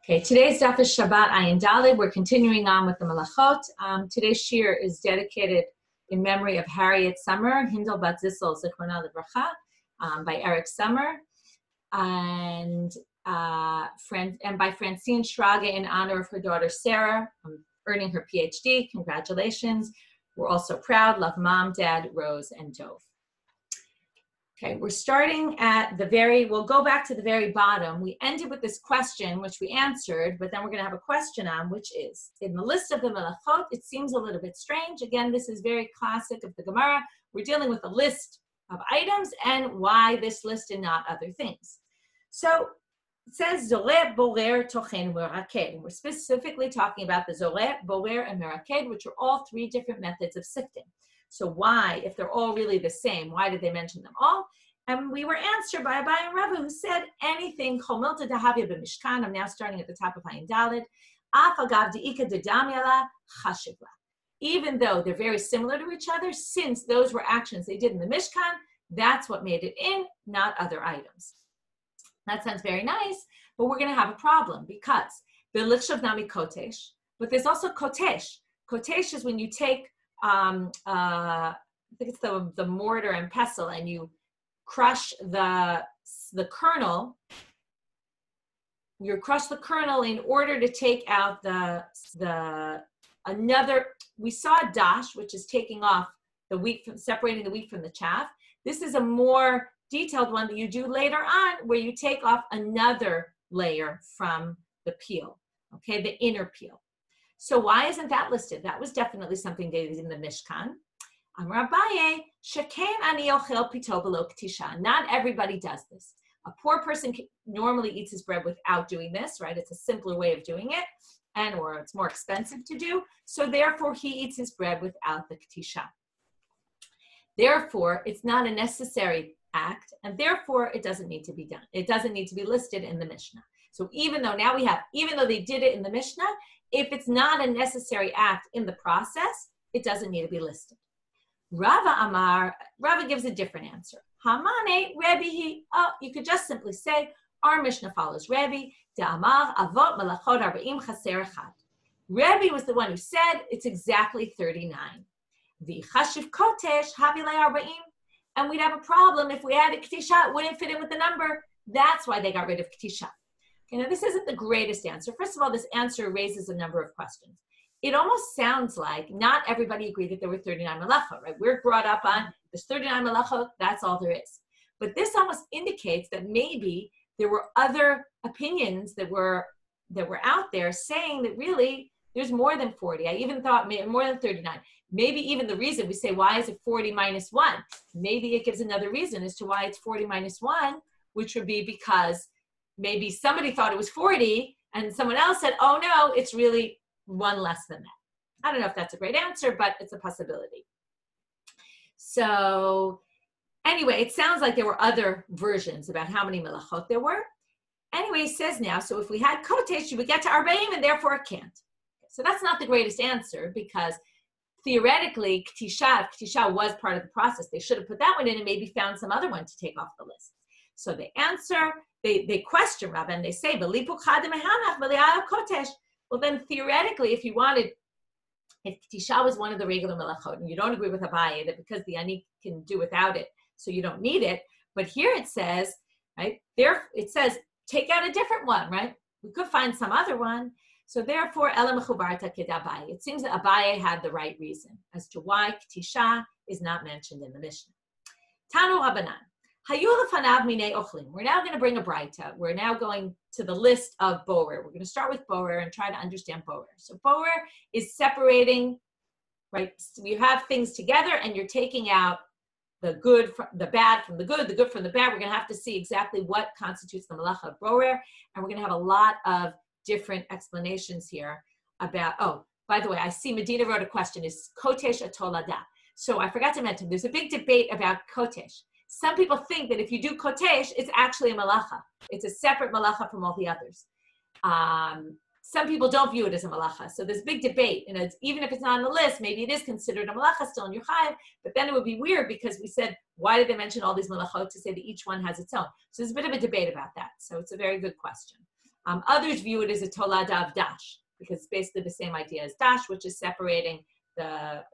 Okay, today's Daf is Shabbat Ayin Daled. We're continuing on with the Malachot. Today's shiur is dedicated in memory of Harriet Summer, Hindel Bat Zissel Zichronah Livracha, by Eric Summer, and by Francine Schrage in honor of her daughter Sarah, earning her PhD. Congratulations. We're also proud. Love Mom, Dad, Rose, and Dove. Okay, we're starting at we'll go back to the very bottom. We ended with this question, which we answered, but then we're going to have a question on, which is, in the list of the Melachot, it seems a little bit strange. Again, this is very classic of the Gemara. We're dealing with a list of items and why this list and not other things. So it says, Zoreh, Borer, Tochen, Meraked. And we're specifically talking about the Zoreh, Borer, and Meraked, which are all three different methods of sifting. So why, if they're all really the same, why did they mention them all? And we were answered by Abai and Rava, who said anything, Chomilta Dahavya b'Mishkan, I'm now starting at the top of Ayin Daled, Af agav de'ika dedamyala chashivla. Even though they're very similar to each other, since those were actions they did in the Mishkan, that's what made it in, not other items. That sounds very nice, but we're going to have a problem because b'lichshav nami kotesh, but there's also kotesh. Kotesh is when you take I think it's the mortar and pestle, and you crush the kernel. You crush the kernel in order to take out we saw dash, which is taking off the wheat separating the wheat from the chaff. This is a more detailed one that you do later on, where you take off another layer from the peel, okay, the inner peel. So why isn't that listed? That was definitely something they did in the Mishkan. Amar Abaye, Sheken ani ochel pito b'lo k'tisha. Not everybody does this. A poor person normally eats his bread without doing this, right? It's a simpler way of doing it, or it's more expensive to do. So therefore, he eats his bread without the k'tisha. Therefore, it's not a necessary act, and therefore, it doesn't need to be done. It doesn't need to be listed in the Mishnah. So even though they did it in the Mishnah, if it's not a necessary act in the process, it doesn't need to be listed. Rava gives a different answer. Hamane, Rebbe, you could just simply say, our Mishnah follows Rebbe, De'amar avot melachot arba'im chaser echad. Rebbe was the one who said it's exactly 39. The chashiv kotesh havilei arba'im, and we'd have a problem if we added k'tisha, it wouldn't fit in with the number. That's why they got rid of k'tisha. Okay, now this isn't the greatest answer. First of all, this answer raises a number of questions. It almost sounds like not everybody agreed that there were 39 malachot, right? We're brought up on there's 39 malachot, that's all there is. But this almost indicates that maybe there were other opinions that were out there saying that really there's more than 40. I even thought more than 39. Maybe even the reason we say, why is it 40 minus 1? Maybe it gives another reason as to why it's 40 minus 1, which would be because maybe somebody thought it was 40 and someone else said, oh no, it's really one less than that. I don't know if that's a great answer, but it's a possibility. So anyway, it sounds like there were other versions about how many melachot there were. Anyway, he says now, so if we had kotesh, you would get to arba'im and therefore it can't. So that's not the greatest answer because theoretically, k'tisha was part of the process. They should have put that one in and maybe found some other one to take off the list. So the answer, they question Rabbi and they say, well then theoretically, if K'tisha was one of the regular melachot, and you don't agree with Abaye that because the ani can do without it, so you don't need it. But here it says, right, it says, take out a different one, right? We could find some other one. So therefore, it seems that Abaye had the right reason as to why K'tisha is not mentioned in the Mishnah. Tanu Rabbanan. We're now going to bring a braita. We're now going to the list of borer. We're going to start with borer and try to understand borer. So borer is separating, right? So you have things together and you're taking out the good, the bad from the good from the bad. We're going to have to see exactly what constitutes the malacha of borer. And we're going to have a lot of different explanations here about, oh, by the way, I see Medina wrote a question, is kotesh a tolada? So I forgot to mention, there's a big debate about kotesh. Some people think that if you do kotesh, it's actually a malacha. It's a separate malacha from all the others. Some people don't view it as a malacha. So there's big debate. And even if it's not on the list, maybe it is considered a malacha still in your chayiv, but then it would be weird because we said, why did they mention all these malachot to say that each one has its own? So there's a bit of a debate about that. So it's a very good question. Others view it as a tolada of dash, because it's basically the same idea as dash, which is separating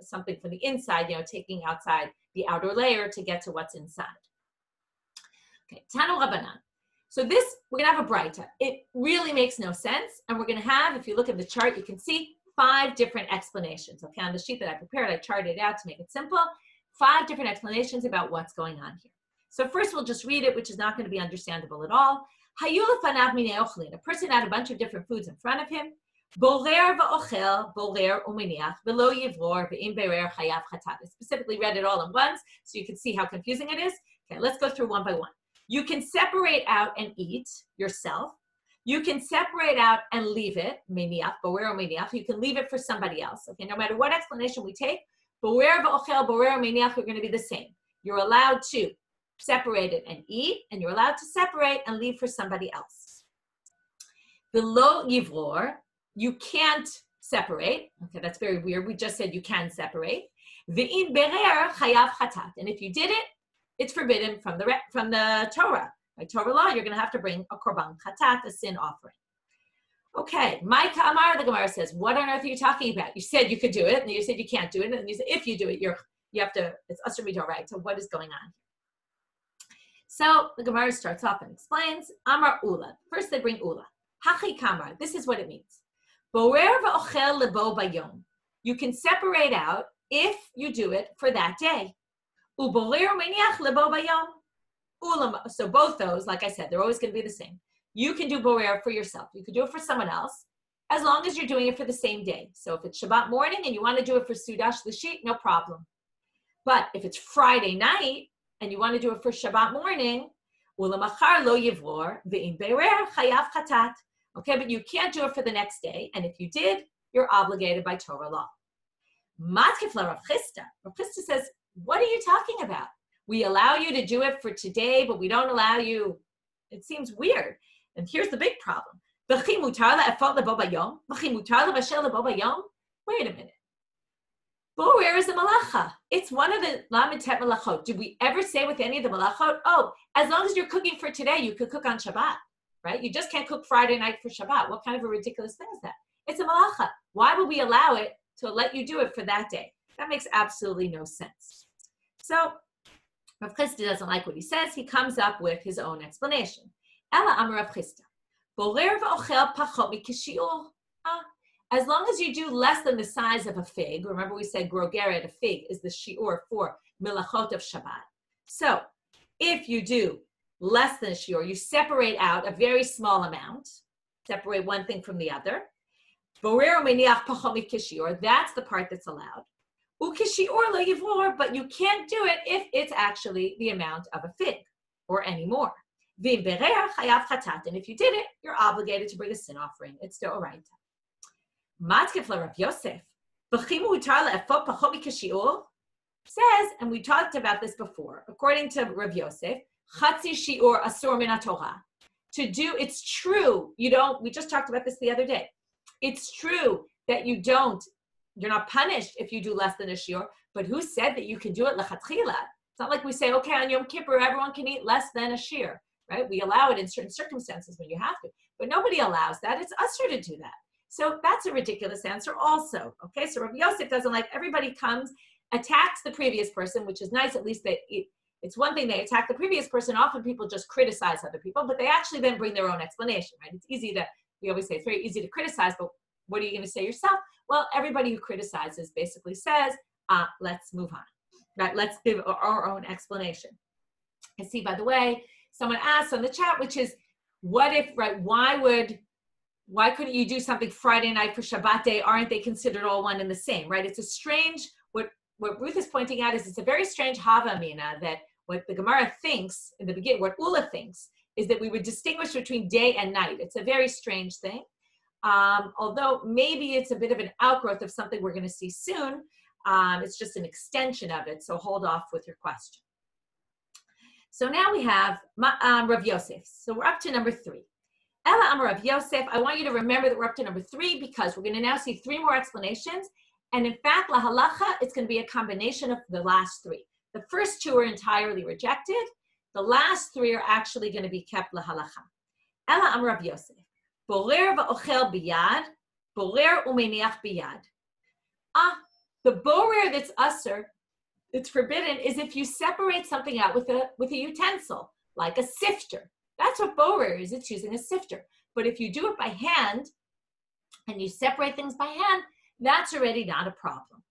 something from the inside, taking outside the outer layer to get to what's inside. Okay, Tanu Rabbanan. So this, we're going to have a braita. It really makes no sense. And we're going to have, if you look at the chart, you can see 5 different explanations. Okay, on the sheet that I prepared, I charted it out to make it simple. 5 different explanations about what's going on here. So first we'll just read it, which is not going to be understandable at all. A person had a bunch of different foods in front of him. Specifically read it all at once, so you can see how confusing it is. Okay, let's go through one by one. You can separate out and eat yourself. You can separate out and leave it, you can leave it for somebody else. Okay, no matter what explanation we take, we're going to be the same. You're allowed to separate it and eat, and you're allowed to separate and leave for somebody else. Below yivror, you can't separate. Okay, that's very weird. We just said you can separate. Ve'in berer chayav chatat, and if you did it, it's forbidden from the Torah. By Torah law, you're going to have to bring a korban chatat, a sin offering. Okay, Micah Amar, the Gemara says, what on earth are you talking about? You said you could do it, and you said you can't do it, and you said if you do it, you have to, it's asur midoraisa. So what is going on? So the Gemara starts off and explains, Amar Ula. First they bring Ula. Hachi Kamar, this is what it means. Borer v'ochel lebo bayom. You can separate out if you do it for that day. Uborer meniach lebo bayom. So both those, like I said, they're always going to be the same. You can do borer for yourself. You can do it for someone else, as long as you're doing it for the same day. So if it's Shabbat morning and you want to do it for Sudash Lashit, no problem. But if it's Friday night and you want to do it for Shabbat morning, ulamachar lo yivor ve'im berer chayav chatat. Okay, but you can't do it for the next day. And if you did, you're obligated by Torah law. Matkefla Rav Chisda. Rav Chisda says, what are you talking about? We allow you to do it for today, but we don't allow you. It seems weird. And here's the big problem. Wait a minute. Borer is a malacha. It's one of the lamitet malachot. Did we ever say with any of the malachot, oh, as long as you're cooking for today, you could cook on Shabbat, right? You just can't cook Friday night for Shabbat. What kind of a ridiculous thing is that? It's a malacha. Why would we allow it to let you do it for that day? That makes absolutely no sense. So Rav Chisda doesn't like what he says. He comes up with his own explanation. Ela amar Rav Chisda. Borer v'ochel pachot mikashiur. As long as you do less than the size of a fig, remember we said grogeret, a fig, is the shiur for milachot of Shabbat. So if you do less than a shiur, you separate out a very small amount, separate one thing from the other. Borer meniach pachot mikashiur, that's the part that's allowed. Ukashiur lo yivor, but you can't do it if it's actually the amount of a fig or any more. V'im berer chayav chatat, and if you did it, you're obligated to bring a sin offering. It's deoraita. Matkefla Rav Yosef, says, and we talked about this before, according to Rav Yosef, chatzi shiur asur min haTorah. To do, it's true, we just talked about this the other day. It's true that you're not punished if you do less than a shiur, but who said that you can do it lechatchila? It's not like we say, okay, on Yom Kippur, everyone can eat less than a shiur, right? We allow it in certain circumstances when you have to, but nobody allows that. It's asur to do that. So that's a ridiculous answer also, okay? So Rabbi Yosef doesn't like, everybody comes, attacks the previous person, which is nice, at least it's one thing they attack the previous person. Often people just criticize other people, but they actually then bring their own explanation, right? It's easy to, we always say it's very easy to criticize, but what are you going to say yourself? Well, everybody who criticizes basically says, let's move on, right? Let's give our own explanation. I see, by the way, someone asked on the chat, which is, what if, right, why couldn't you do something Friday night for Shabbat day? Aren't they considered all one and the same, right? It's a strange, what Ruth is pointing out is it's a very strange hava amina that what the Gemara thinks in the beginning, what Ula thinks, is that we would distinguish between day and night. It's a very strange thing. Although maybe it's a bit of an outgrowth of something we're going to see soon. It's just an extension of it, so hold off with your question. So now we have Rav Yosef. So we're up to number 3. Ela Amar Rav Yosef, I want you to remember that we're up to number 3 because we're going to now see 3 more explanations. And in fact, la halacha, it's going to be a combination of the last 3. The first 2 are entirely rejected. The last 3 are actually going to be kept la halacha. Ela Amar Rav Yosef, borer va'ochel biyad, borer umeniach biyad. The borer that's usher, it's forbidden, is if you separate something out with a utensil, like a sifter. That's what borer is. It's using a sifter. But if you do it by hand, and you separate things by hand, that's already not a problem.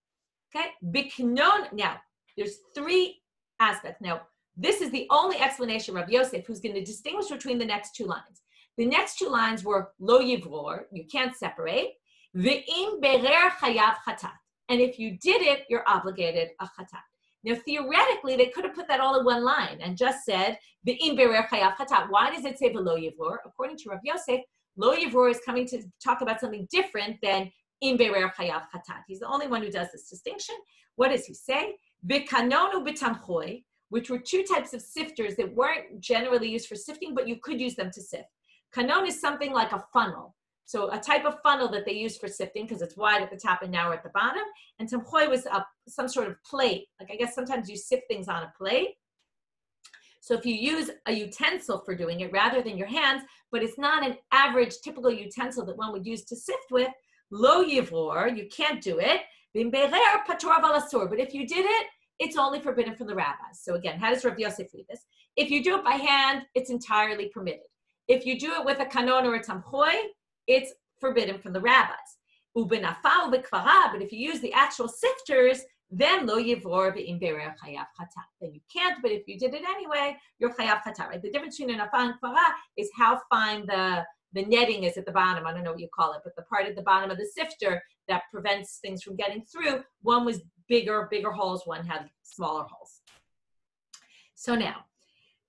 Okay? Biknon. Now, there's three aspects. Now, this is the only explanation of Rav Yosef, who's going to distinguish between the next two lines. The next two lines were lo yivror, you can't separate, ve'im berer chayav chatat. And if you did it, you're obligated a chatat. Now, theoretically, they could have put that all in one line and just said, ve'im berer chayav chatat. Why does it say velo yivror? According to Rav Yosef, lo yivror is coming to talk about something different than im berer chayav chatat. He's the only one who does this distinction. What does he say? B'kanonu b'tamchoi, which were two types of sifters that weren't generally used for sifting, but you could use them to sift. Kanon is something like a funnel. So a type of funnel that they use for sifting because it's wide at the top and narrow at the bottom. And tamchoi was some sort of plate. Like I guess sometimes you sift things on a plate. So if you use a utensil for doing it rather than your hands, but it's not an average typical utensil that one would use to sift with, lo yivror, you can't do it. But if you did it, it's only forbidden from the rabbis. So again, how does Rav Yosef read this? If you do it by hand, it's entirely permitted. If you do it with a kanon or a tamchoi, it's forbidden from the rabbis. But if you use the actual sifters, then lo yivror ve'im berer chayav chatat. Then you can't, but if you did it anyway, you're chayav chatat, right? The difference between an afal and kvara is how fine the netting is at the bottom. I don't know what you call it, but the part at the bottom of the sifter that prevents things from getting through. One was bigger holes, one had smaller holes. So now,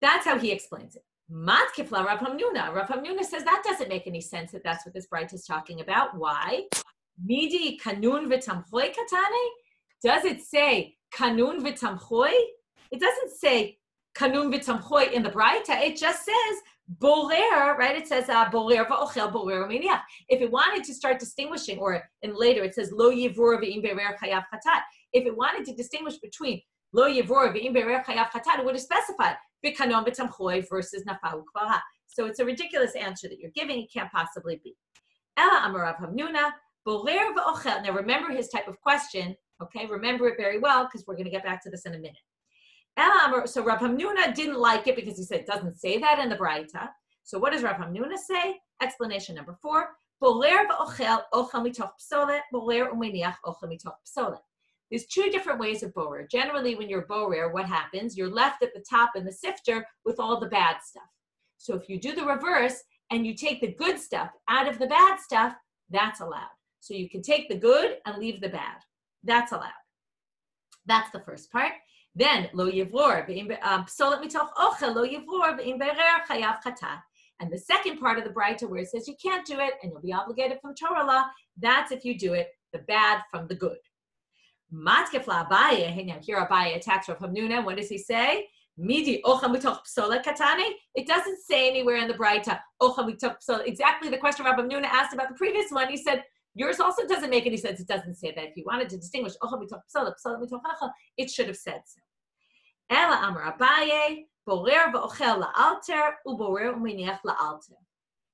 that's how he explains it. Matkifla Rav Hamnuna. Rav Hamnuna says that doesn't make any sense that that's what this bright is talking about. Why? Midi kanun v'tamchoi katane? Does it say kanun v'tamchoi? It doesn't say kanun v'tamchoi in the Braita. It just says borer, right? It says borer va'ochel borer umeniach. If it wanted to start distinguishing, or in later it says lo yivror ve'im berer chayav chatat. If it wanted to distinguish between lo yivror ve'im berer chayav chatat, it would have specified b'kanon v'tamchoi versus nafal ukvara. So it's a ridiculous answer that you're giving. It can't possibly be. Ela amar Rav Hamnuna borer va'ochel. Now remember his type of question. Okay, remember it very well because we're going to get back to this in a minute. So Rav Hamnuna didn't like it because he said it doesn't say that in the Braita. So what does Rav Hamnuna say? Explanation number 4. Borer v'ochel ochel mitoch psolet, borer umeniach ochel mitoch psolet. There's two different ways of borer. Generally, when you're borer, what happens? You're left at the top in the sifter with all the bad stuff. So if you do the reverse and you take the good stuff out of the bad stuff, that's allowed. So you can take the good and leave the bad. That's allowed. That's the first part. Then lo yivror psolet mitoch ochel lo yivror ve'im berer chayav chatat. And the second part of the Braita where it says you can't do it and you'll be obligated from Torah law, that's if you do it the bad from the good. Matkefla Abaye. Now here Abaye attacks Rav Hamnuna. What does he say? Midi ochel mitoch psolet katane. It doesn't say anywhere in the Braita ochel mitoch psolet. Exactly the question Rav Hamnuna asked about the previous one. He said, yours also doesn't make any sense. It doesn't say that. If you wanted to distinguish ochel mitoch psolet, psolet mitoch ochel, it should have said so. Ela amar Abaye, borer v'ochel la'alter, uborer umeniach la'alter.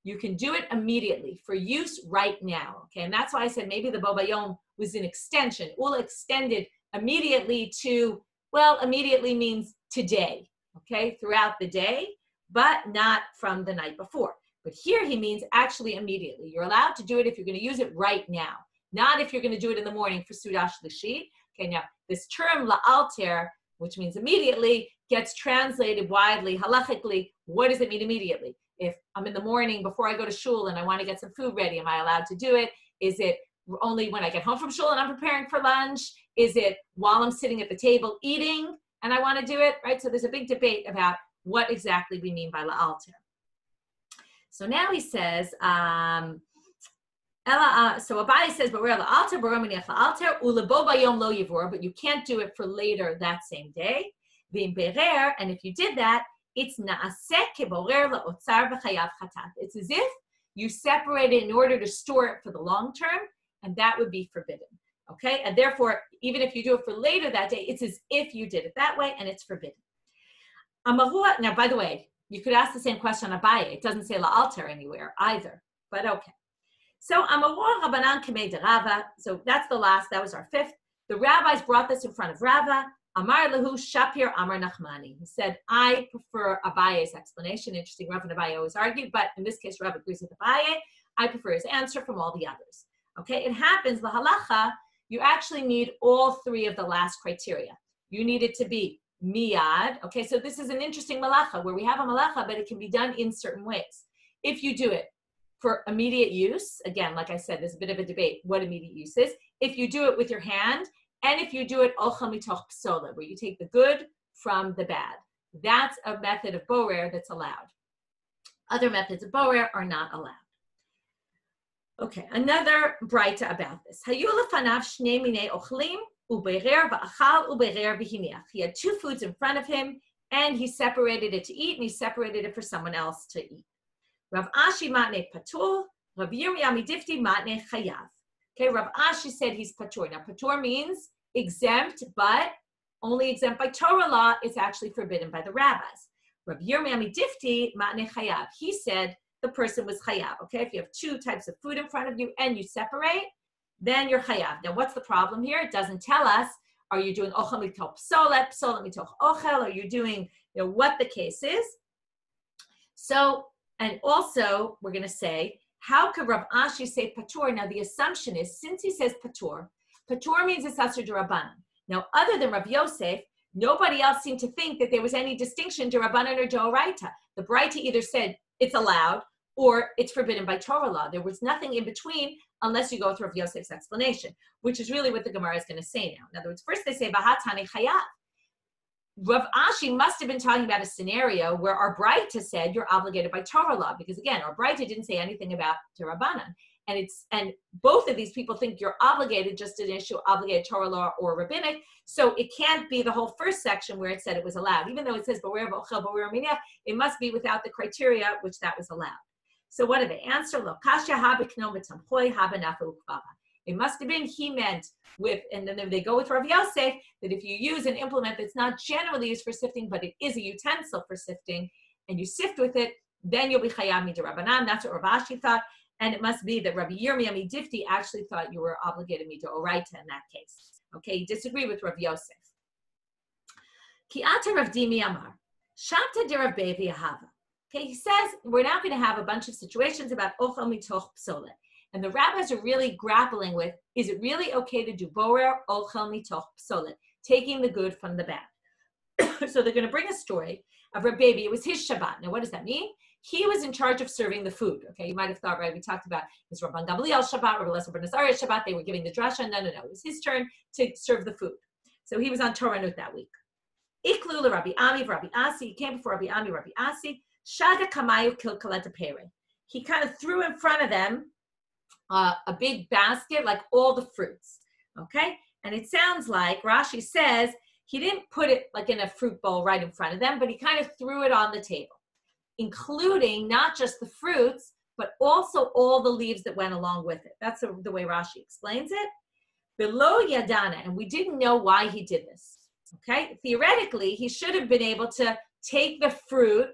You can do it immediately for use right now. Okay, and that's why I said maybe the Bo Bayom was an extension. Ula extended immediately to, well, immediately means today. Okay, throughout the day, but not from the night before. But here he means actually immediately. You're allowed to do it if you're going to use it right now, not if you're going to do it in the morning for Sudash Lishit. Okay, now this term la'alter, which means immediately, gets translated widely, halachically. What does it mean immediately? If I'm in the morning before I go to shul and I want to get some food ready, am I allowed to do it? Is it only when I get home from shul and I'm preparing for lunch? Is it while I'm sitting at the table eating and I want to do it, right? So there's a big debate about what exactly we mean by la'alter. So now he says, so Abaye says, but you can't do it for later that same day. And if you did that, it's it's as if you separate it in order to store it for the long term, and that would be forbidden. Okay, and therefore, even if you do it for later that day, it's as if you did it that way, and it's forbidden. Now, by the way, you could ask the same question on Abaye. It doesn't say la'alter anywhere either. but okay. So Amavor Rabbanan Kamei de Rava. So that's the last. That was our fifth. The rabbis brought this in front of Rava. Amar Lahu Shapir Amar Nachmani. He said, I prefer Abaye's explanation. Interesting, Rav and Abaye always argued, but in this case, Rav agrees with Abaye. I prefer his answer from all the others. Okay, it happens, the halacha, you actually need all three of the last criteria. You need it to be miyad. Okay, so this is an interesting malacha where we have a malacha, but it can be done in certain ways. If you do it for immediate use, again, like I said, there's a bit of a debate what immediate use is. If you do it with your hand, and if you do it ochel mitoch psola, where you take the good from the bad, that's a method of borer that's allowed. Other methods of borer are not allowed. Okay, another braita about this. He had two foods in front of him, and he separated it to eat, and he separated it for someone else to eat. Rav Ashi matne patur, Rav Yirmiyah midifti matne chayav. Okay, Rav Ashi said he's patur. Now, patur means exempt, but only exempt by Torah law. It's actually forbidden by the rabbis. Rav Yirmiyah midifti matne chayav. He said the person was chayav. Okay, if you have two types of food in front of you and you separate, then you're chayav. Now, what's the problem here? It doesn't tell us. Are you doing ochel mitoch psolet, psolet mitoch ochel? Are you doing, what the case is? So, and also we're going to say, how could Rav Ashi say patur? Now, the assumption is, since he says patur, patur means it's asur d'Rabbanan. Now, other than Rav Yosef, nobody else seemed to think that there was any distinction d'Rabbanan or d'Oraita. The Braita either said it's allowed or it's forbidden by Torah law. There was nothing in between unless you go through Rav Yosef's explanation, which is really what the Gemara is going to say now. In other words, first they say, Bahatani chayav. Rav Ashi must have been talking about a scenario where our Braita said you're obligated by Torah law, because again, our Braita didn't say anything about Rabbanan. And both of these people think you're obligated, just an issue obligated Torah law or rabbinic. So it can't be the whole first section where it said it was allowed. Even though it says B'wer v'ochel b'wer mineh, it must be without the criteria which that was allowed. So what did they answer? Lo kasha habikno mitamchoi habanafu ukvava. It must have been he meant with, and then they go with Rav Yosef, that if you use an implement that's not generally used for sifting, but it is a utensil for sifting, and you sift with it, then you'll be chayav midrabanan. That's what Rav Ashi thought. And it must be that Rabbi Yirmiyah midifti actually thought you were obligated midoraita in that case. Okay, he disagreed with Rav Yosef. Ki ata Rav Dimi Amar, Shanta de Rav Bevi Ahava. Okay, he says we're now going to have a bunch of situations about ochel mitoch psolet. And the rabbis are really grappling with, is it really okay to do borer ochel mitoch psolet, taking the good from the bad? So they're going to bring a story of Rabbi Bevi. It was his Shabbat. Now, what does that mean? He was in charge of serving the food. Okay, you might have thought, right, we talked about his Rabban Gamliel Shabbat, Rabbi Eliezer ben Azariah Shabbat. They were giving the drasha. No. It was his turn to serve the food. So he was on Torah Nut that week. Iklu le Rabbi Ami, Rabbi Asi. He came before Rabbi Ami, Rabbi Asi. Shaga kamayu kilkaleta pere. He kind of threw in front of them a big basket, like all the fruits. Okay, and it sounds like Rashi says he didn't put it like in a fruit bowl right in front of them, but he kind of threw it on the table, including not just the fruits, but also all the leaves that went along with it. That's the way Rashi explains it. Below Yadana, and we didn't know why he did this. Okay, theoretically, he should have been able to take the fruit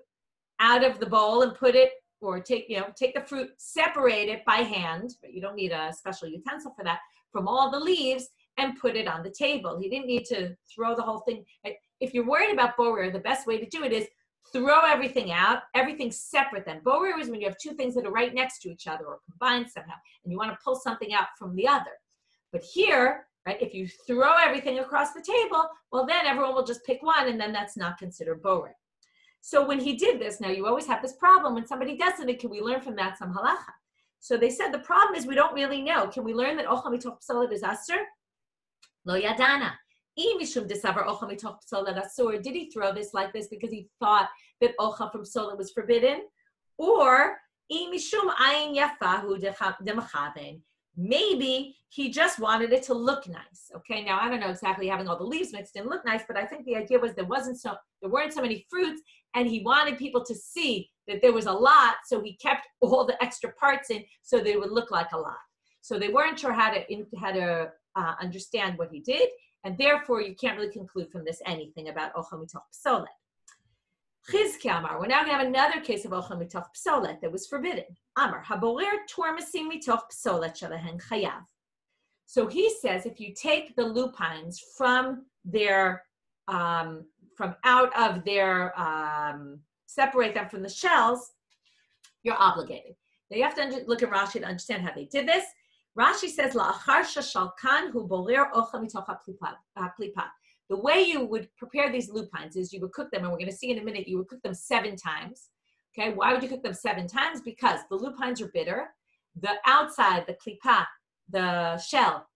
out of the bowl and put it, or take the fruit, separate it by hand, but you don't need a special utensil for that, from all the leaves and put it on the table. He didn't need to throw the whole thing. If you're worried about borer, the best way to do it is throw everything out, everything separate then. Borer is when you have two things that are right next to each other or combined somehow, and you want to pull something out from the other. But here, right, if you throw everything across the table, well, then everyone will just pick one, and then that's not considered borer. So when he did this, now you always have this problem. When somebody does something, can we learn from that some halacha? So they said the problem is we don't really know. Can we learn that ochel mitoch psolet is asur? Lo yadana. Did he throw this like this because he thought that ochel from psolet was forbidden? Or maybe he just wanted it to look nice. Okay, now I don't know exactly having all the leaves mixed didn't look nice, but I think the idea was there weren't so many fruits, and he wanted people to see that there was a lot, so he kept all the extra parts in so they would look like a lot. So they weren't sure how to understand what he did, and therefore you can't really conclude from this anything about ochel mitoch psolet. Chizki Amar, we're now going to have another case of ochel mitoch psolet that was forbidden. Amar, haborer tormasim mitoch psolet shalehen chayav. So he says, if you take the lupines from their, from out of their, separate them from the shells, you're obligated. Now you have to look at Rashi to understand how they did this. Rashi says, la'achar shashalkan hu borer ochel mitoch klipa. The way you would prepare these lupines is you would cook them, and we're going to see in a minute, you would cook them 7 times. Okay, why would you cook them 7 times? Because the lupines are bitter. The outside, the klipa, the shell,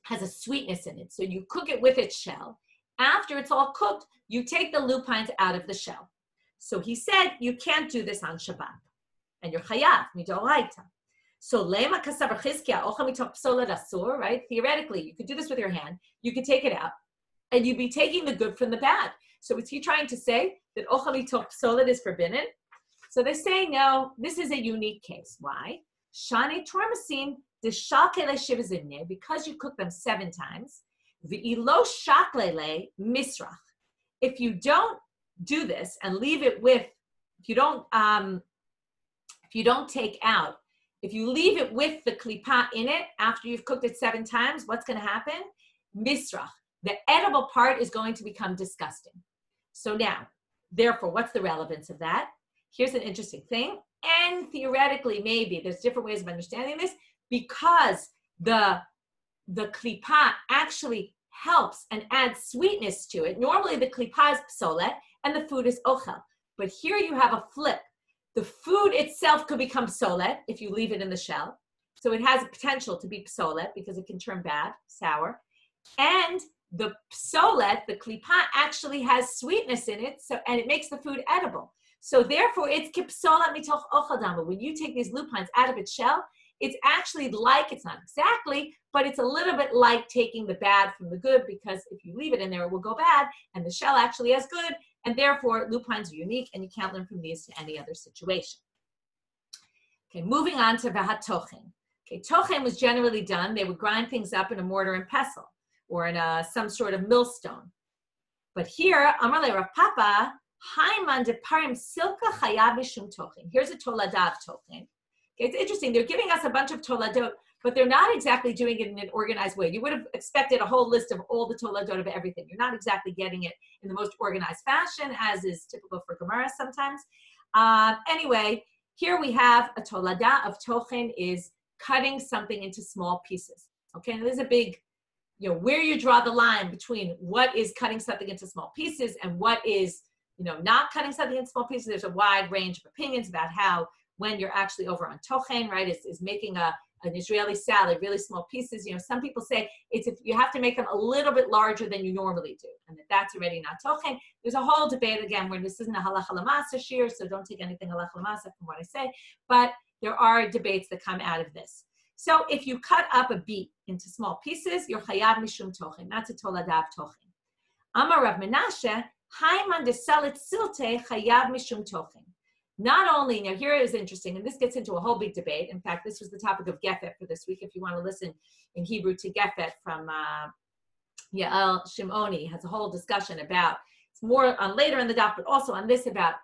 has a sweetness in it. So you cook it with its shell. After it's all cooked, you take the lupines out of the shell. So he said, you can't do this on Shabbat. And you're chayav, midoraita. So lema kasav chizkia ochel mitoch psolet asur, right? Theoretically, you could do this with your hand. You could take it out, and you'd be taking the good from the bad. So is he trying to say that ochel mitoch psolet is forbidden? So they say, no, this is a unique case. Why? Shane tormasim deshalkele shivazivne, because you cook them 7 times. Ve'ilo shaklele misrach. If you don't do this and leave it with, if you don't take out, if you leave it with the klipa in it after you've cooked it 7 times, what's going to happen? Misrach. The edible part is going to become disgusting. So now, therefore, what's the relevance of that? Here's an interesting thing. And theoretically, maybe there's different ways of understanding this, because the klipa actually helps and adds sweetness to it. Normally, the klipa is psolet and the food is ochel. But here you have a flip. The food itself could become psolet if you leave it in the shell. So it has a potential to be psolet because it can turn bad, sour. And the psolet, the klipa, actually has sweetness in it, so and it makes the food edible. So therefore, it's kipsolet mitoch ochel dama. When you take these lupines out of its shell, it's actually like, it's not exactly, but it's a little bit like taking the bad from the good, because if you leave it in there, it will go bad, and the shell actually has good, and therefore lupines are unique, and you can't learn from these to any other situation. Okay, moving on to vahat tochen. Okay, tochen was generally done, they would grind things up in a mortar and pestle, or in some sort of millstone. But here, Amar le Rav Papa, Haiman de parim silka chayav mishum tochen. Here's a tolada of tochen. Okay, it's interesting, they're giving us a bunch of toladot, but they're not exactly doing it in an organized way. You would have expected a whole list of all the toladot of everything. You're not exactly getting it in the most organized fashion, as is typical for Gemara sometimes. Anyway, here we have a tolada of tochen is cutting something into small pieces. Okay, and there's a big, where you draw the line between what is cutting something into small pieces and what is, not cutting something into small pieces. There's a wide range of opinions about how, when you're actually over on tochen, right, is making an Israeli salad, really small pieces. Some people say it's if you have to make them a little bit larger than you normally do, and that's already not tochen. There's a whole debate again where this isn't a halacha lamasa shiur, so don't take anything halacha lamasa from what I say. But there are debates that come out of this. So if you cut up a beet into small pieces, you're chayav mishum tochen. That's a tolada of tochen. Amar Rav Menashe, haiman desalit silte chayav mishum tochen. Not only, now here is interesting, and this gets into a whole big debate. In fact, this was the topic of Gefet for this week. If you want to listen in Hebrew to Gefet from Yael Shimoni, has a whole discussion about, it's more on later in the daf, but also on this about,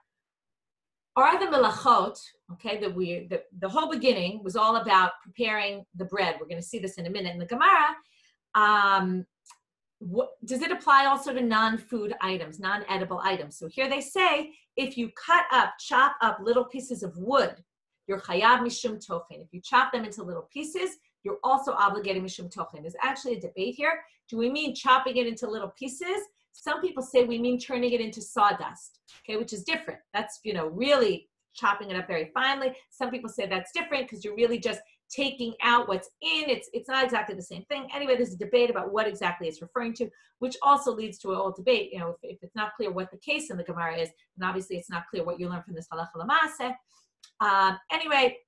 are the melachot, okay, the whole beginning was all about preparing the bread. We're going to see this in a minute in the Gemara. Does it apply also to non-food items, non-edible items? So here they say, if you chop up little pieces of wood, you're chayav mishum tochen. If you chop them into little pieces, you're also obligated mishum tochen. There's actually a debate here. Do we mean chopping it into little pieces? Some people say we mean turning it into sawdust, okay, which is different. That's, really chopping it up very finely. Some people say that's different because you're really just taking out what's in. It's not exactly the same thing. Anyway, there's a debate about what exactly it's referring to, which also leads to a whole debate. If it's not clear what the case in the Gemara is, then obviously it's not clear what you learn from this halacha l'maaseh. Anyway,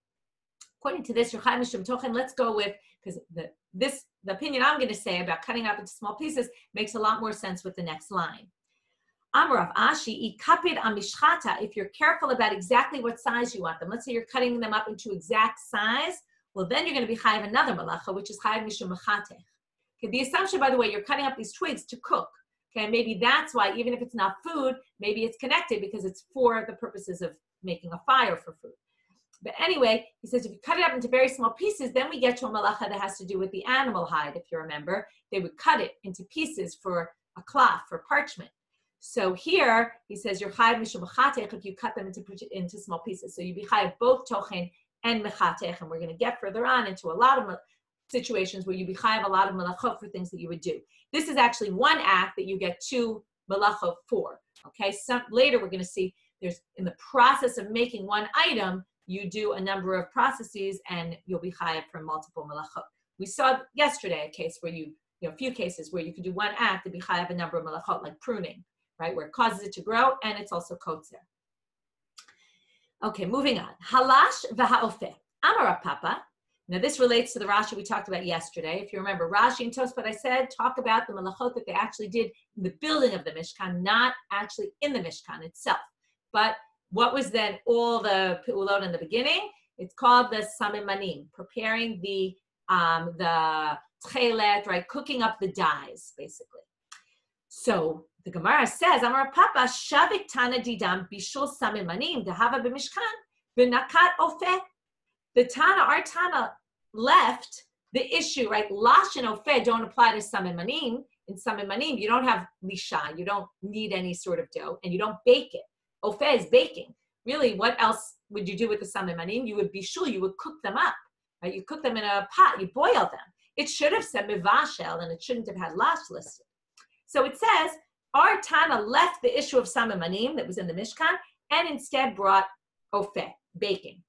according to this, Yochai Mishum Tochen, let's go with, because the opinion I'm going to say about cutting up into small pieces makes a lot more sense with the next line. Amarav Ashi, ikapid amishchata, if you're careful about exactly what size you want them, let's say you're cutting them up into exact size, well, then you're going to be chayav another malacha, which is chayav mishum machatech. Okay, the assumption, by the way, you're cutting up these twigs to cook. Okay, maybe that's why, even if it's not food, maybe it's connected because it's for the purposes of making a fire for food. But anyway, he says if you cut it up into very small pieces, then we get to a malacha that has to do with the animal hide. If you remember, they would cut it into pieces for a cloth, for parchment. So here, he says, you're chayav mishum mechatech if you cut them into small pieces. So you be chayav both tochen and mechatech. And we're going to get further on into a lot of situations where you be chayav a lot of malachot for things that you would do. This is actually one act that you get 2 malachot for. Okay, later we're going to see there's in the process of making one item, you do a number of processes and you'll be chayav for multiple malachot. We saw yesterday a case where a few cases where you could do one act and be chayav a number of malachot, like pruning, right, where it causes it to grow and it's also kotzer. Okay, moving on. Halash v'ha'ofeh. Amar Papa. Now this relates to the Rashi we talked about yesterday. If you remember, Rashi and Tosfot, I said, talk about the malachot that they actually did in the building of the Mishkan, not actually in the Mishkan itself. But what was then all the pe'ulot in the beginning? It's called the samimanim, preparing the tchelet, right, cooking up the dyes, basically. So the Gemara says, Amar Papa, Shavik Tana Didam Bishul Samimanim Dehava b'Mishkan v'Nakat Ofeh. The Tana, our Tana, left the issue, right? Lash and Ofeh don't apply to Samimanim. In Samimanim, you don't have lisha, you don't need any sort of dough, and you don't bake it. Ofeh is baking. Really, what else would you do with the samimanim? You would bishul, you would cook them up, right? You cook them in a pot, you boil them. It should have said mivashel, and it shouldn't have had lash listed. So it says, our Tana left the issue of samimanim that was in the Mishkan, and instead brought ofeh, baking.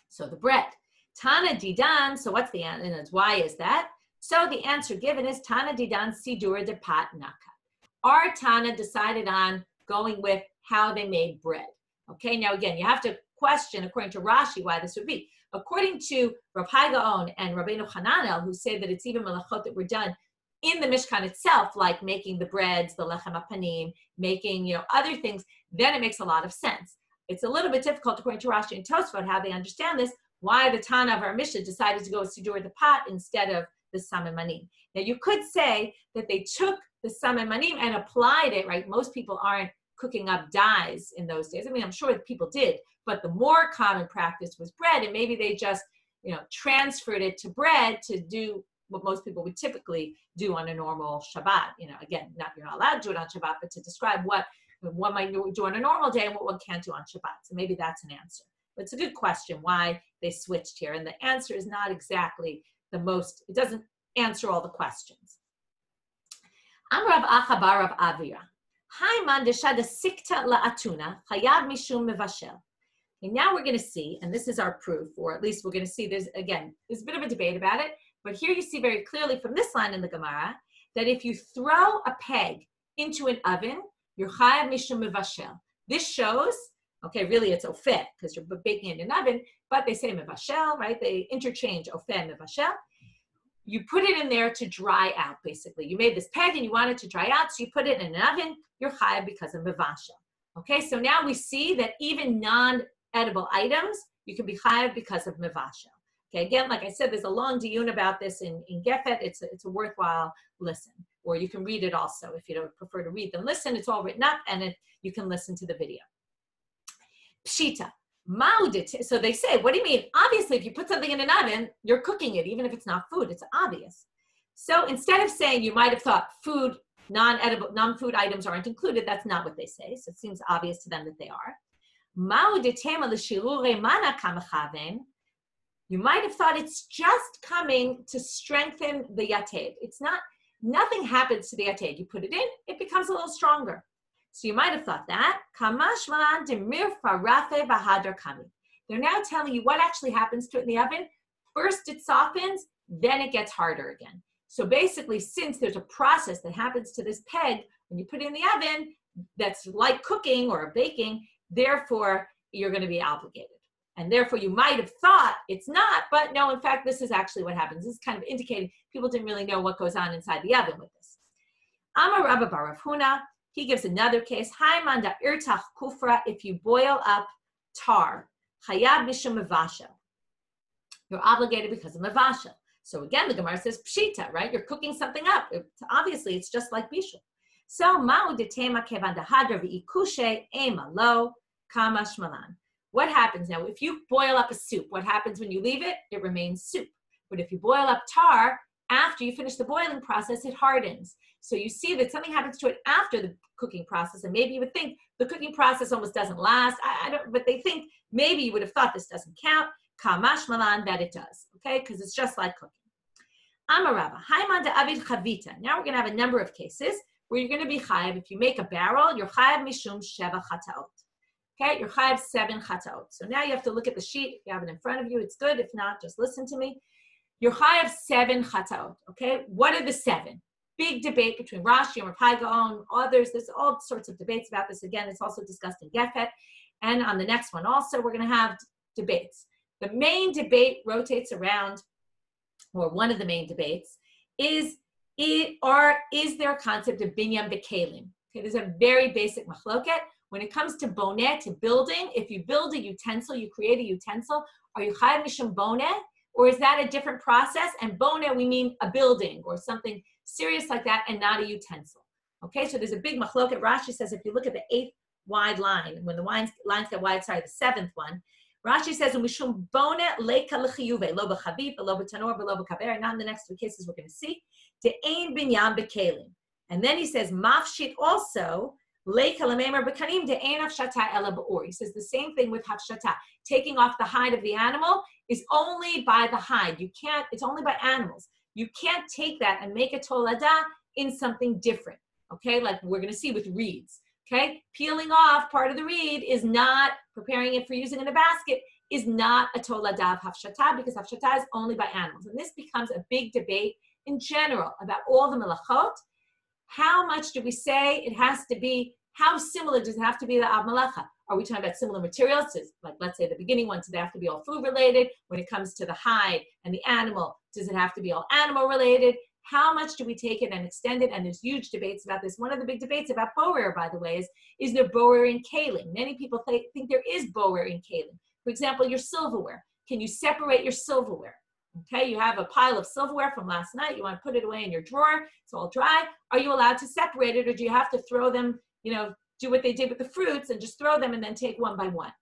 So the bread. Tana didan, so what's the answer? And why is that? So the answer given is Tana didan sidur de pat nakat. Our Tana decided on going with how they made bread. Okay, now again, you have to question, according to Rashi, why this would be. According to Rav Hai Gaon and Rabbeinu Hananel, who say that it's even malachot that were done in the Mishkan itself, like making the breads, the lechem apanim, making other things, then it makes a lot of sense. It's a little bit difficult, according to Rashi and Tosfot, how they understand this, why the Tana of our Mishnah decided to go with sidur the pot instead of the samimanim. Now, you could say that they took the samimanim and applied it, right? Most people aren't cooking up dyes in those days. I mean, I'm sure that people did, but the more common practice was bread, and maybe they just, transferred it to bread to do what most people would typically do on a normal Shabbat. Again, you're not allowed to do it on Shabbat, but to describe what one might do on a normal day and what one can't do on Shabbat. So maybe that's an answer. But it's a good question why they switched here, and the answer is not exactly it doesn't answer all the questions. Amrav Acha bar Rav Avira. And now we're going to see, and this is our proof, or at least we're going to see there's a bit of a debate about it, but here you see very clearly from this line in the Gemara that if you throw a peg into an oven, you're chayav mishum mevashel. This shows, okay, really it's ofeh because you're baking in an oven, but they say mevashel, right? They interchange ofeh and mevashel. You put it in there to dry out, basically. You made this peg and you want it to dry out, so you put it in an oven, you're chayav because of mevashel. Okay, so now we see that even non-edible items, you can be chayav because of mevashel. Okay, again, like I said, there's a long diyun about this in Gefet. It's a worthwhile listen. Or you can read it also. If you don't prefer to read than listen, it's all written up and you can listen to the video. Pshita. So they say, what do you mean? Obviously, if you put something in an oven, you're cooking it, even if it's not food. It's obvious. So instead of saying you might have thought food, non-food items aren't included, that's not what they say. So it seems obvious to them that they are. You might have thought it's just coming to strengthen the yated. It's not, nothing happens to the yated. You put it in, it becomes a little stronger. So you might have thought that. They're now telling you what actually happens to it in the oven. First it softens, then it gets harder again. So basically, since there's a process that happens to this peg, when you put it in the oven, that's like cooking or baking, therefore you're going to be obligated. And therefore you might have thought it's not, but no, in fact, this is actually what happens. This is kind of indicating people didn't really know what goes on inside the oven with this. Amar Rabba bar Rav Huna. He gives another case. Haimanda irtach kufra, if you boil up tar, chayav mishum mevashel. You're obligated because of mevashel. So again, the Gemara says pshita, right? You're cooking something up. Obviously, it's just like bishul. So, ma'u detema kevan dahadra v'ikushe ema lo kama shmalan. What happens now? If you boil up a soup, what happens when you leave it? It remains soup. But if you boil up tar, after you finish the boiling process, it hardens. So you see that something happens to it after the cooking process, and maybe you would think the cooking process almost doesn't last. I don't, but they think maybe you would have thought this doesn't count. Kamash malan, that it does, okay? Because it's just like cooking. Amarava, Haiman de Avid Chavita. Now we're going to have a number of cases where you're going to be chayav. If you make a barrel, you're chayav mishum sheva chataot. Okay, you're chayav 7 chataot. So now you have to look at the sheet. If you have it in front of you, it's good. If not, just listen to me. You're chayav 7 chataot. Okay, what are the 7? Big debate between Rashi and Rav Hai Gaon, others. There's all sorts of debates about this. Again, it's also discussed in Gefet. And on the next one also, we're going to have debates. The main debate rotates around, or one of the main debates, is there a concept of binyan bekalim? Okay, there's a very basic machloket. When it comes to boneh, to building, if you build a utensil, you create a utensil, are you chayav mishum boneh? Or is that a different process? And boneh, we mean a building or something serious like that and not a utensil. Okay, so there's a big machloket. Rashi says if you look at the 8th wide line, when the lines get wide, sorry, the 7th one, Rashi says, "Mishum boneh leika l'chiyuve, lo b'chavit, lo b'tanor, lo b'kaber." Not in the next 2 cases we're going to see. De'ein binyan bekalim. And then he says, "Mafshit also leika l'meimer b'kanim de'ein hafshata ela b'or." He says the same thing with hafshata. Taking off the hide of the animal is only by the hide. You can't. It's only by animals. You can't take that and make a tolada in something different. Okay, like we're going to see with reeds. Okay, peeling off part of the reed is not, preparing it for using in a basket is not a tolada of hafshata, because hafshata is only by animals. And this becomes a big debate in general about all the melachot. How much do we say it has to be? How similar does it have to be the av malacha? Are we talking about similar materials? Like, let's say the beginning ones, do they have to be all food related? When it comes to the hide and the animal, does it have to be all animal related? How much do we take it and extend it? And there's huge debates about this. One of the big debates about borer, by the way, is there borer in kalim? Many people think there is borer in kalim. For example, your silverware. Can you separate your silverware? Okay, you have a pile of silverware from last night. You want to put it away in your drawer. It's all dry. Are you allowed to separate it, or do you have to throw them, do what they did with the fruits and just throw them and then take one by one?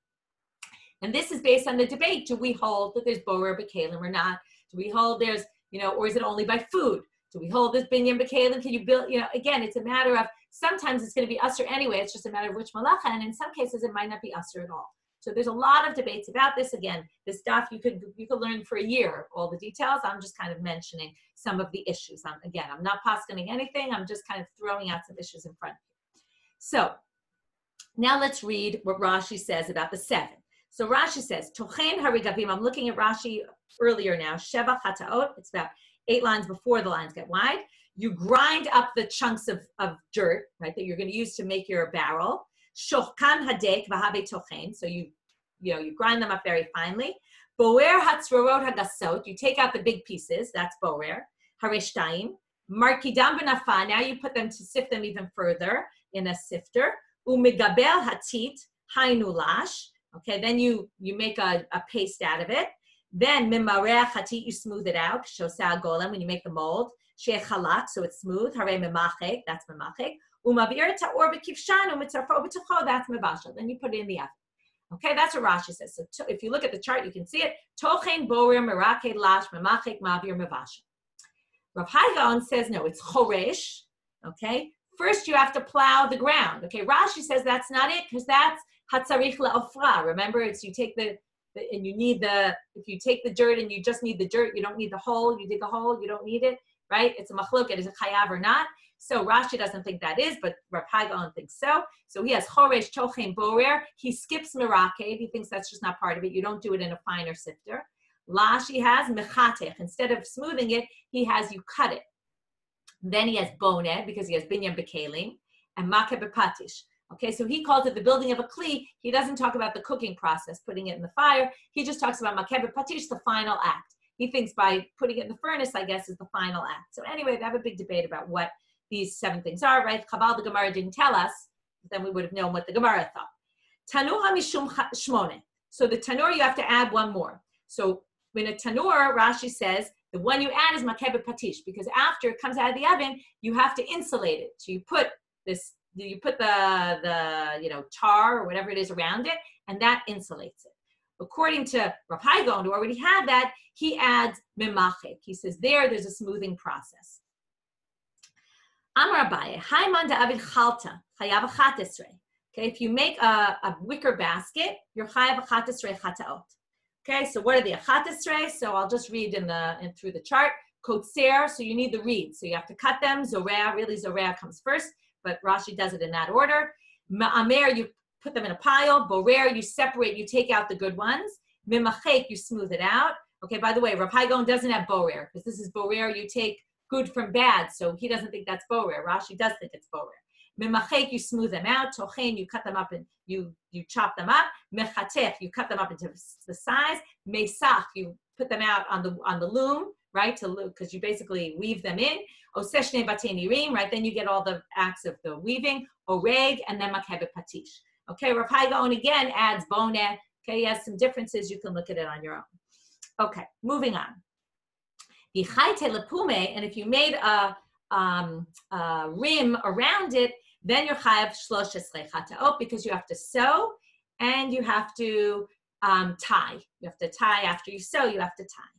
And this is based on the debate. Do we hold that there's borer b'kalim or not? Do we hold there's, or is it only by food? Do we hold this binyan b'kalim? Can you build, again, it's a matter of, sometimes it's going to be usher anyway. It's just a matter of which malacha. And in some cases, it might not be usher at all. So there's a lot of debates about this. Again, this stuff you could learn for a year, all the details. I'm just kind of mentioning some of the issues. I'm not poskening anything. I'm just kind of throwing out some issues in front of you. So now let's read what Rashi says about the 7. So Rashi says, Tochen harigavim. I'm looking at Rashi earlier now. Sheva chataot. It's about 8 lines before the lines get wide. You grind up the chunks of dirt, right, that you're going to use to make your barrel. Shochkan hadek v'habe tochen. So you grind them up very finely. Boer hatzrorot hagasot. You take out the big pieces. That's boer. Hareshtayim. Markidam b'nafa. Now you put them to sift them even further in a sifter. Umigabel hatit hainulash. Okay, then you make a paste out of it. Then mimareh hatit, you smooth it out. Shosah golem, when you make the mold. Sheikh halak, so it's smooth. Hare memachek, that's memachek. Umavir ta'or b'kivshan umitzarfo b'tucho, that's mevashel. Then you put it in the oven. Okay, that's what Rashi says. So if you look at the chart, you can see it. Tochen borer merakeh lash memachek mavir mevashel. Rav Hai Gaon says no, it's choresh. Okay, first you have to plow the ground. Okay, Rashi says that's not it, because that's hatzarich la'ofra. Remember, it's you take and you need if you take the dirt and you just need the dirt, you don't need the hole. You dig a hole, you don't need it, right? It's a machloket, is it chayav or not? So Rashi doesn't think that is, but Rav Hai Gaon thinks so. So he has choresh tochen borer. He skips merakeh. He thinks that's just not part of it. You don't do it in a finer sifter. Lash, he has mechatech. Instead of smoothing it, he has you cut it. Then he has boneh, because he has binyan bekalim, and makeh bepatish. Okay, so he calls it the building of a kli. He doesn't talk about the cooking process, putting it in the fire. He just talks about makeh bepatish, the final act. He thinks by putting it in the furnace, I guess, is the final act. So anyway, they have a big debate about what these 7 things are, right? Chaval, the Gemara didn't tell us, then we would have known what the Gemara thought. Tanur mishum shmone. So the tanur, you have to add one more. So when a tanur, Rashi says, the one you add is makeh bepatish, because after it comes out of the oven, you have to insulate it. So you put you put the tar or whatever it is around it, and that insulates it. According to Rav Haigon, who already had that, he adds memachek. He says there's a smoothing process. Amar Abaye, Haiman da'avid chalta, chayav achat esrei. Okay, if you make a wicker basket, you're chayav achat esrei chataot. Okay, so what are the achat esrei? So I'll just read through the chart. Kotzer, so you need the reeds. So you have to cut them. Zorea, really Zorea comes first, but Rashi does it in that order. Ma'amer, you put them in a pile. Borer, you separate, you take out the good ones. Mimachek, you smooth it out. Okay, by the way, Rav Haigon doesn't have borer, because this is borer, you take good from bad, so he doesn't think that's borer. Rashi does think it's borer. Mimachek, you smooth them out. Tochen, you cut them up and you chop them up. Mechatech, you cut them up into the size. Mesach, you put them out on the loom, right? Because you basically weave them in. Oseshne batenirim, right? Then you get all the acts of the weaving. Oreg, and then makebet patish. Okay, Rav Haigon again adds bone. Okay, he has some differences. You can look at it on your own. Okay, moving on. And if you made a rim around it, then you're chayav 13 chataot, because you have to sew and you have to tie. You have to tie after you sew. You have to tie.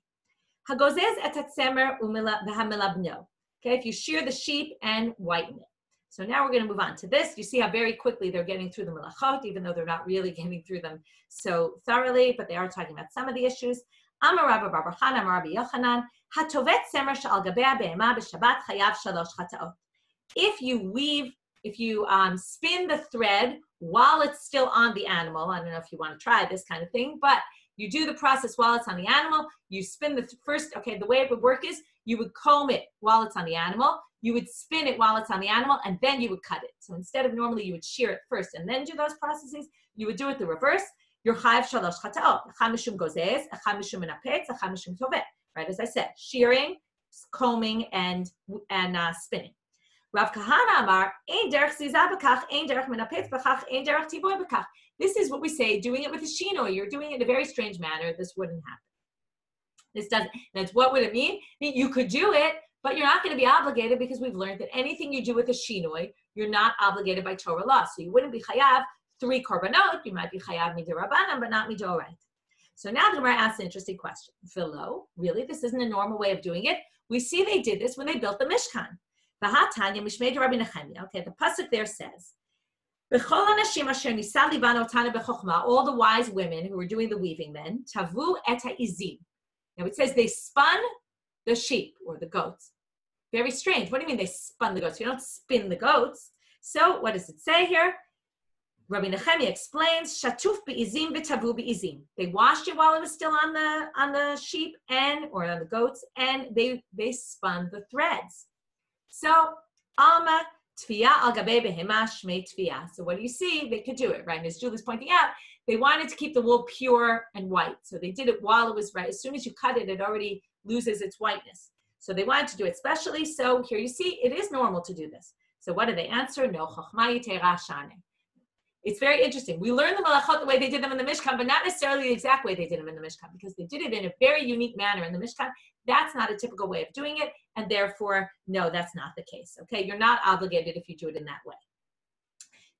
Hagozez et hatzemer v'hamilabno. Okay, if you shear the sheep and whiten it. So now we're going to move on to this. You see how very quickly they're getting through the melachot, even though they're not really getting through them so thoroughly, but they are talking about some of the issues. Amar Rabba Bar Chana, Amar Rabbi Yochanan, hatovet semer she'al gabei behema b'Shabbat chayav 3 chataot. If you spin the thread while it's still on the animal, I don't know if you want to try this kind of thing, but you do the process while it's on the animal. You spin the way it would work is you would comb it while it's on the animal. You would spin it while it's on the animal, and then you would cut it. So instead of normally you would shear it first and then do those processes, you would do it the reverse. You're chayav 3 chataot. Echad mishum gozez, echad mishum menapetz, echad mishum tovet. Right, as I said, shearing, combing, and spinning. Rav Kahana Amar, ein derech zizah b'kach, ein derech menapetz b'kach, ein derech tiboy b'kach. This is what we say, doing it with a shiur. You're doing it in a very strange manner. This wouldn't happen. This doesn't. That's what would it mean? You could do it, but you're not going to be obligated, because we've learned that anything you do with a shiur, you're not obligated by Torah law. So you wouldn't be chayav 3 korbanot. You might be chayav midirabanan, but not midoraita. So now the Gemara asks an interesting question. Philo, really, this isn't a normal way of doing it. We see they did this when they built the Mishkan. Okay, the pasuk there says, all the wise women who were doing the weaving then, tavu et ha'izim. Now it says they spun the sheep or the goats. Very strange. What do you mean they spun the goats? You don't spin the goats. So what does it say here? Rabbi Nechemia explains, "Shatuf be'izim v'tavu be'izim." They washed it while it was still on the sheep or on the goats, and they spun the threads. So alma tfiya al gabei behema shmei tfiya. So what do you see? They could do it, right? And as Julie's pointing out, they wanted to keep the wool pure and white, so they did it while it was right. As soon as you cut it, it already loses its whiteness. So they wanted to do it specially. So here you see, it is normal to do this. So what do they answer? No chochma yitera shane. It's very interesting. We learned the malachot the way they did them in the Mishkan, but not necessarily the exact way they did them in the Mishkan, because they did it in a very unique manner in the Mishkan. That's not a typical way of doing it, and therefore, no, that's not the case. Okay, you're not obligated if you do it in that way.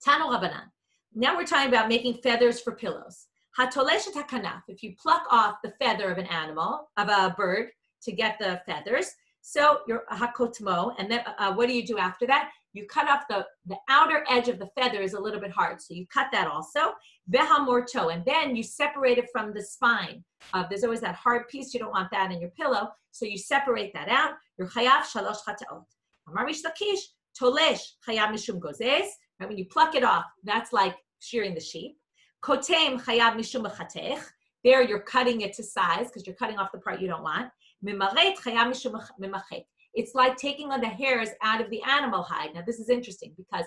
Tanu Rabbanan. Now we're talking about making feathers for pillows. Hatoleshet hakanaf. If you pluck off the feather of an animal, of a bird, to get the feathers, so you're hakotmo, and then what do you do after that? You cut off the outer edge of the feather is a little bit hard, so you cut that also. Vehamorto, and then you separate it from the spine. There's always that hard piece. You don't want that in your pillow, so you separate that out. You're chayav 3 chataot. Amar Rish Lakish, tolesh chayav mishum gozes. When you pluck it off, that's like shearing the sheep. Kotem chayav mishum b'chatech. There you're cutting it to size because you're cutting off the part you don't want. Mimaret chayav mishum mimachet. It's like taking the hairs out of the animal hide. Now, this is interesting because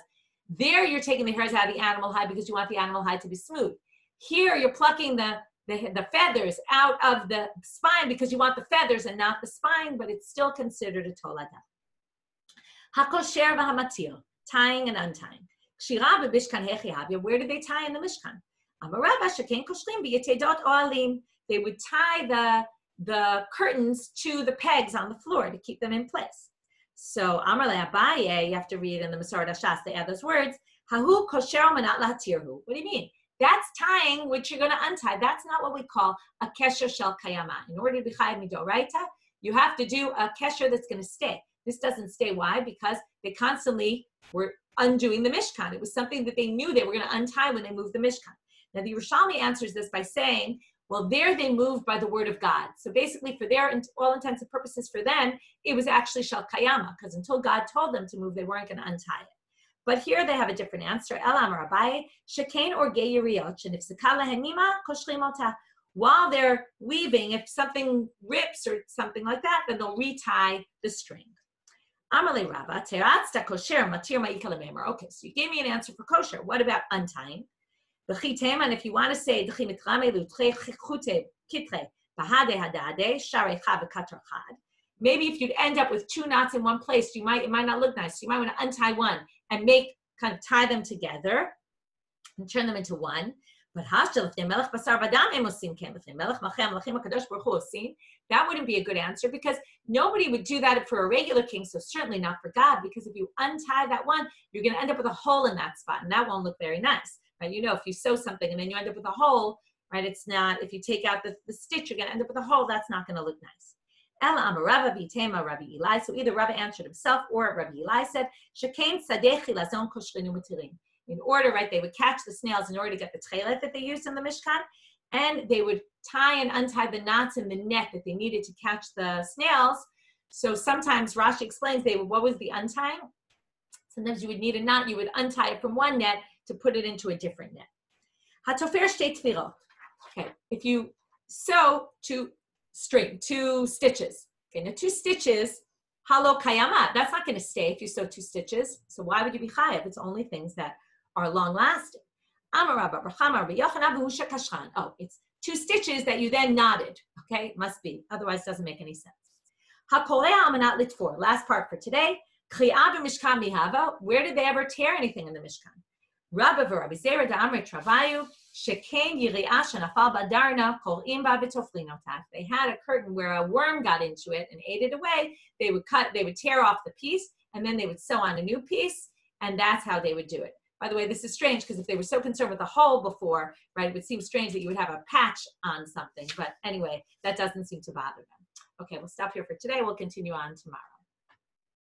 there you're taking the hairs out of the animal hide because you want the animal hide to be smooth. Here, you're plucking the feathers out of the spine because you want the feathers and not the spine, but it's still considered a tolada. Hakosher v'hamatil, tying and untying. Kshira b'bishkan hechiavya, where did they tie in the Mishkan? Amarava sheken koshrim b'yetedot oalim. They would tie the curtains to the pegs on the floor to keep them in place. So Amar le Abaye, you have to read in the Masoret Hashas, they add those words, Hahu kosher manat latirhu. What do you mean? That's tying, which you're going to untie. That's not what we call a kesher shel kayama. In order to be chayav midoraita, you have to do a kesher that's going to stay. This doesn't stay. Why? Because they constantly were undoing the Mishkan. It was something that they knew they were going to untie when they moved the Mishkan. Now, the Yerushalmi answers this by saying, well, there they moved by the word of God. So basically, for their all intents and purposes, for them, it was actually shel kayama, because until God told them to move, they weren't going to untie it. But here they have a different answer. El Amar Abaye, Shekain or Gei Yeriot, Shenifseka Lahenima Koshlim Ota. While they're weaving, if something rips or something like that, then they'll retie the string. Amale Rava, Teratzta Kosher Matir Ma'ikal Memer. Okay, so you gave me an answer for kosher. What about untying? And if you want to say maybe if you'd end up with two knots in one place, it might not look nice. You might want to untie one and tie them together and turn them into one. But that wouldn't be a good answer, because nobody would do that for a regular king, so certainly not for God, because if you untie that one, you're going to end up with a hole in that spot, and that won't look very nice. Right? You know, if you sew something and then you end up with a hole, right? It's not, if you take out the stitch, you're going to end up with a hole. That's not going to look nice. Ela Amarava Vitema Rabbi Eli. So either Rabbi answered himself or Rabbi Eli said, Shekain Sadechi Lazon Koshrinu Matirim. In order, right, they would catch the snails in order to get the tchelet that they used in the Mishkan, and they would tie and untie the knots in the net that they needed to catch the snails. So sometimes Rashi explains what was the untying? Sometimes you would need a knot, you would untie it from one net to put it into a different net. Hatofer shtei tefirot. Okay, if you sew two stitches. Okay, now 2 stitches, halo kayama, that's not going to stay if you sew 2 stitches. So why would you be chayav? It's only things that are long lasting. Oh, it's 2 stitches that you then knotted. Okay, must be. Otherwise, it doesn't make any sense. Last part for today. Where did they ever tear anything in the Mishkan? They had a curtain where a worm got into it and ate it away. They would tear off the piece, and then they would sew on a new piece, and that's how they would do it. By the way, this is strange, because if they were so concerned with the hole before, right, it would seem strange that you would have a patch on something. But anyway, that doesn't seem to bother them. Okay, we'll stop here for today. We'll continue on tomorrow.